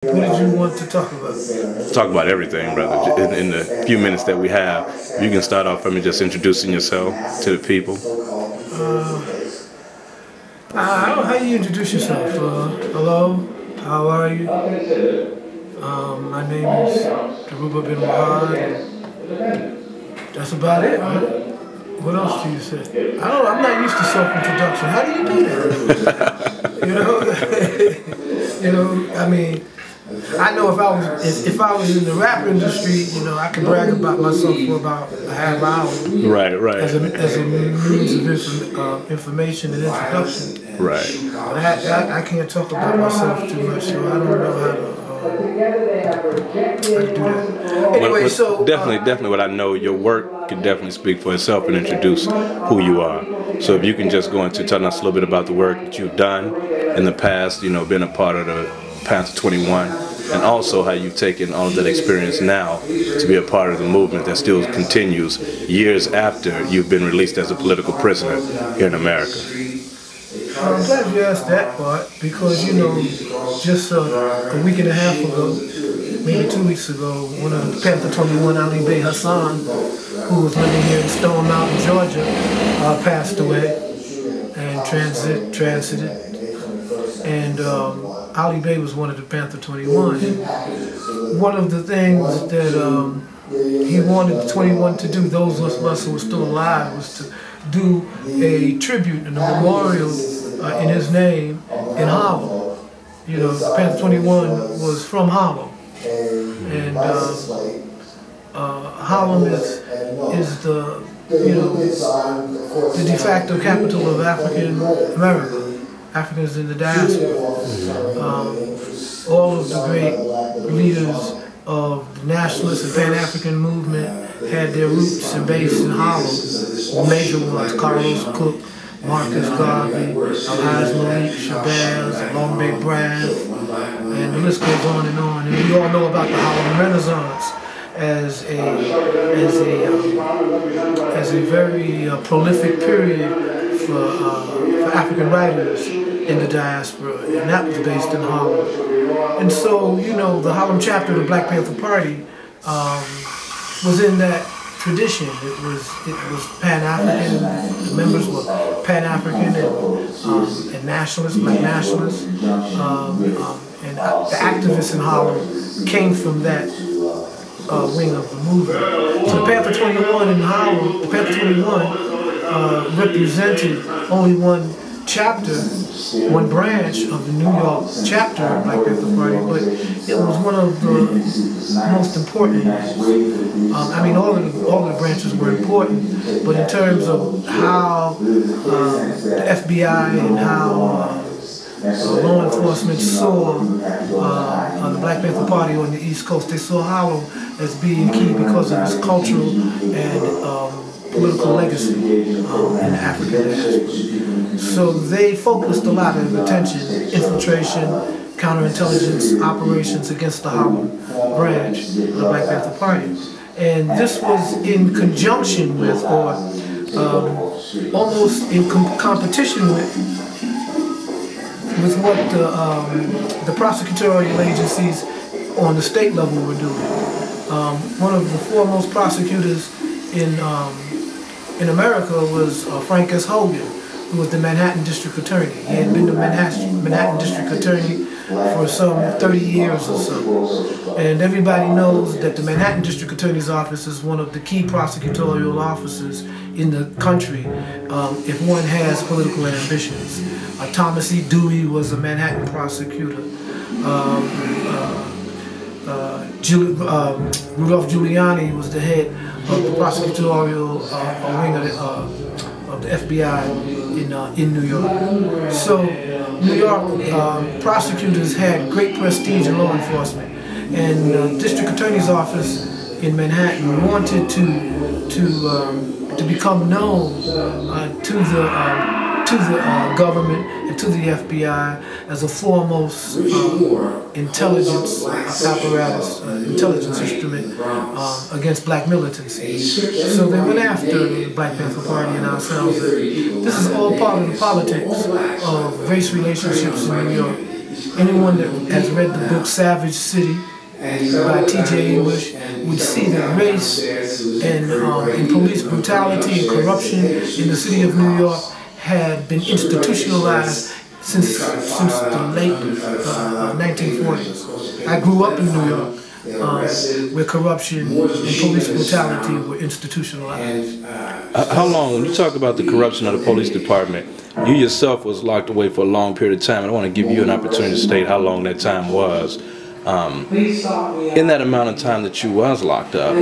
What did you want to talk about? Talk about everything, brother. In the few minutes that we have, you can start off from just introducing yourself to the people. How do you introduce yourself? Hello, how are you? My name is Dhoruba Bin Wahad. That's about it, right? What else do you say? I'm not used to self-introduction. How do you do that? I mean, I know if I was in the rap industry, I could brag about myself for about a half hour. Right. As a means of information and introduction. Right. But I can't talk about myself too much, so I don't know how to do that. Anyway, so definitely, what I know, your work can definitely speak for itself and introduce who you are. So if you can just go into telling us a little bit about the work that you've done in the past, been a part of the Panther 21, and also how you've taken all of that experience now to be a part of the movement that still continues years after you've been released as a political prisoner here in America. I'm glad you asked that part because, just a week and a half ago, maybe 2 weeks ago, one of the Panther 21, Ali Bey Hassan, who was living here in Stone Mountain, Georgia, passed away and transited. And Ali Bey was one of the Panther 21. One of the things that he wanted the 21 to do, those of us who were still alive, was to do a tribute and a memorial in his name in Harlem. Panther 21 was from Harlem. And Harlem is the de facto capital of African America. Africans in the diaspora. All of the great leaders of the nationalist and Pan-African movement had their roots and base in Harlem. The major ones, Carlos Cook, Marcus Garvey, Alhaji Malik, Shabazz, Long Bay Brass, and the list goes on and on. And we all know about the Harlem Renaissance as a very prolific period for African writers in the diaspora, and that was based in Harlem. And so, the Harlem chapter of the Black Panther Party was in that tradition. It was Pan-African. The members were Pan-African and nationalists, black nationalists, and the activists in Harlem came from that wing of the movement. So the Panther 21 in Harlem, the Panther 21 represented only one chapter, one branch of the New York chapter of Black Panther Party, but it was one of the most important. All of the branches were important, but in terms of how the FBI and how law enforcement saw the Black Panther Party on the East Coast, they saw Harlem as being key because of its cultural and political legacy in the African diaspora. So they focused a lot of attention, infiltration, counterintelligence operations against the Harlem branch of the Black Panther Party. And this was in conjunction with, or almost in competition with what the prosecutorial agencies on the state level were doing. One of the foremost prosecutors in America was Frank S. Hogan, who was the Manhattan District Attorney. He had been the Manhattan District Attorney for some 30 years or so. And everybody knows that the Manhattan District Attorney's Office is one of the key prosecutorial offices in the country if one has political ambitions. Thomas E. Dewey was a Manhattan prosecutor. Rudolph Giuliani was the head of the prosecutorial wing of the FBI in New York. So New York prosecutors had great prestige in law enforcement, and the district attorney's office in Manhattan wanted to become known to the government and to the FBI as a foremost intelligence apparatus, intelligence instrument against black militancy. So they went after the Black Panther Party and ourselves. This is all part of the politics of race relationships in New York. anyone that has read the book Savage City by T.J. English would see that race and police brutality and corruption in the city of New York had been institutionalized since the late 1940s. I grew up in New York, where corruption and police brutality were institutionalized. How long, when you talk about the corruption of the police department, you yourself was locked away for a long period of time, and I want to give you an opportunity to state how long that time was. In that amount of time that you was locked up,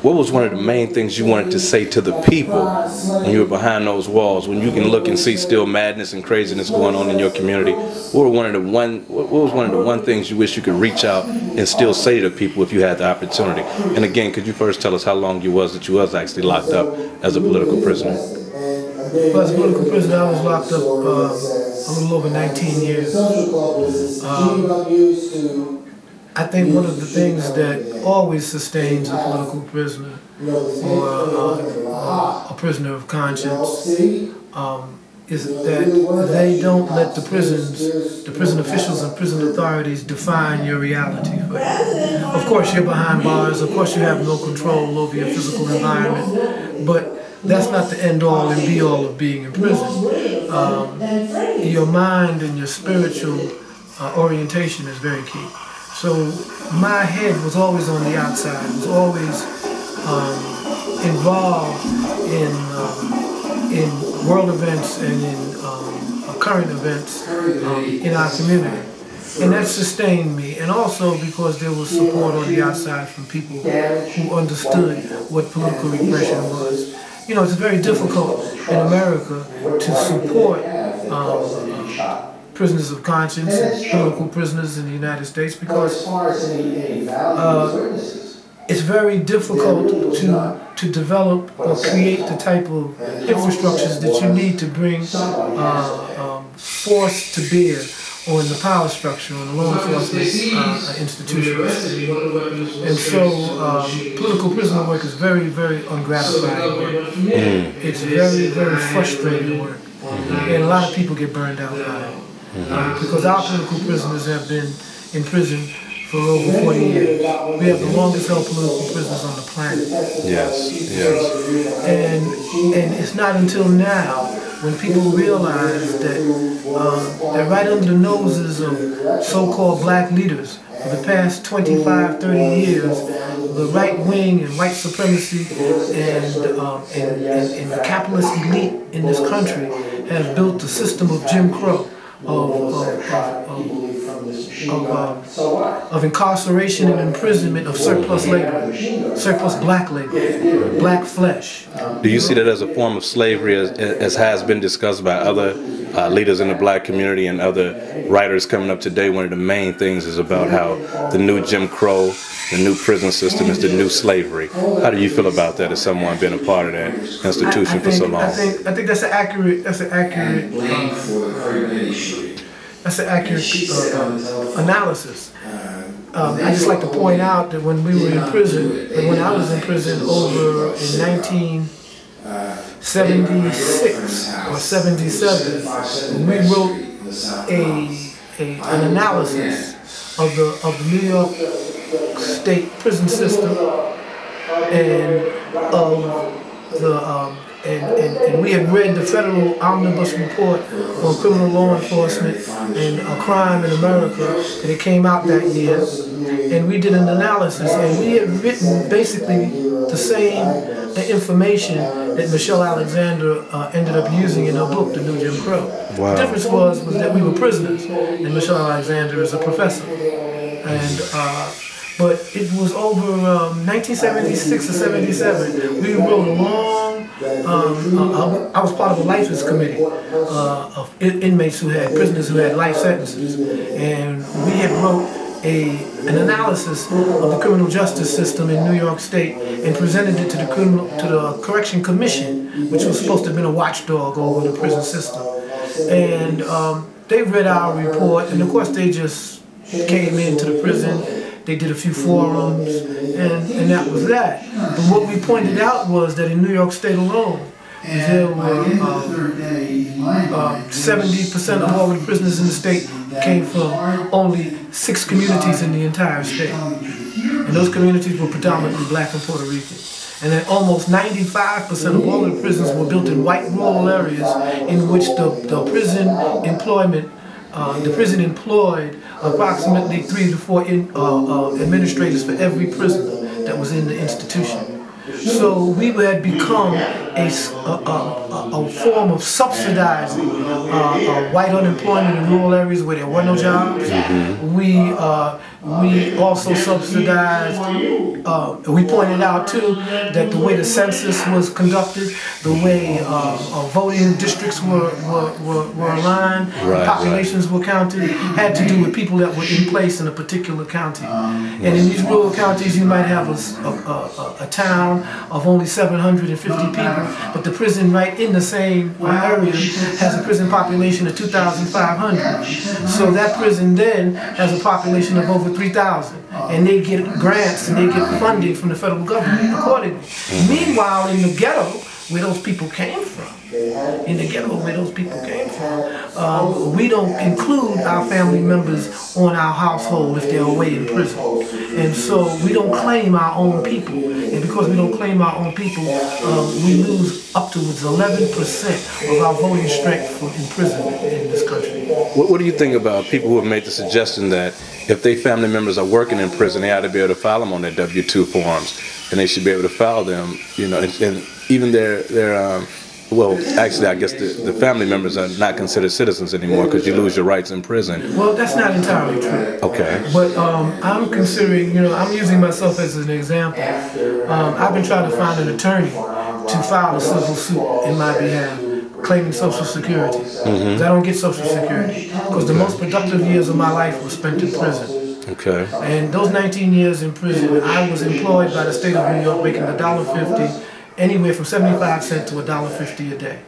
what was one of the main things you wanted to say to the people when you were behind those walls, when you can look and see still madness and craziness going on in your community? What was one of the one things you wish you could reach out and still say to people if you had the opportunity? And again, could you first tell us how long you was actually locked up as a political prisoner? Well, as a political prisoner, I was locked up a little over 19 years. I think one of the things that always sustains a political prisoner or a prisoner of conscience is that they don't let the prison officials and prison authorities define your reality for you. Of course, you're behind bars. Of course, you have no control over your physical environment, but that's not the end-all and be-all of being in prison. Your mind and your spiritual orientation is very key. So my head was always on the outside. It was always involved in world events and in current events in our community. And that sustained me, and also because there was support on the outside from people who understood what political repression was. You know, it's very difficult in America to support prisoners of conscience and political prisoners in the United States because it's very difficult to develop or create the type of infrastructures that you need to bring force to bear on the power structure, on the law enforcement institutions. And so political prisoner work is very, very ungratifying work. It's very, very frustrating work. And a lot of people get burned out by it. Because our political prisoners have been in prison for over 40 years. We have the longest held political prisoners on the planet. Yes, yes. And it's not until now when people realize that they're right under the noses of so-called black leaders for the past 25, 30 years, the right wing and white supremacy and the capitalist elite in this country have built a system of Jim Crow, of incarceration and imprisonment of surplus labor, surplus black labor, black flesh. Do you see that as a form of slavery, as has been discussed by other leaders in the black community and other writers coming up today? One of the main things is about how the new Jim Crow, the new prison system is the new slavery. How do you feel about that as someone been a part of that institution for so long? I think that's an accurate analysis. I just like to point out that when we were in prison, and when I was in prison over in 1976 or 77, we wrote an analysis of the New York State prison system and and we had read the federal omnibus report on criminal law enforcement and crime in America, and it came out that year. And we did an analysis, and we had written basically the same information that Michelle Alexander ended up using in her book, The New Jim Crow. Wow. The difference was that we were prisoners, and Michelle Alexander is a professor. And but it was over 1976 or 77. We wrote a long, I was part of a lifers committee of inmates who had, prisoners who had life sentences. And we had wrote an analysis of the criminal justice system in New York State and presented it to the Correction Commission, which was supposed to have been a watchdog over the prison system. And they read our report, and of course they just came into the prison. They did a few forums, and that was that. But what we pointed out was that in New York State alone, There were 70% of all the prisoners in the state came from only 6 communities in the entire state. And those communities were predominantly black and Puerto Rican. And then almost 95% of all the prisons were built in white rural areas in which the prison employed approximately 3 to 4 administrators for every prisoner that was in the institution. So we had become a form of subsidizing white unemployment in rural areas where there were no jobs. We also subsidized, we pointed out too, that the way the census was conducted, the way voting districts were aligned, populations were counted, had to do with people that were in place in a particular county. And in these rural counties you might have a town of only 750 people, but the prison right in the same area has a prison population of 2,500. So that prison then has a population of over 3,000, and they get grants and they get funding from the federal government accordingly. Meanwhile, in the ghetto, where those people came from, we don't include our family members on our household if they're away in prison. And so we don't claim our own people. And because we don't claim our own people, we lose up to 11% of our voting strength from imprisonment in this country. What do you think about people who have made the suggestion that if their family members are working in prison, they ought to be able to file them on their W-2 forms, and they should be able to file them, you know, and even well, actually, I guess the family members are not considered citizens anymore because you lose your rights in prison. Well, that's not entirely true. Okay. But I'm considering, you know, I'm using myself as an example. I've been trying to find an attorney to file a civil suit in my behalf, claiming Social Security. Because I don't get Social Security. Because the most productive years of my life were spent in prison. Okay. And those 19 years in prison, I was employed by the state of New York making $1.50, anywhere from 75 cents to $1.50 a day.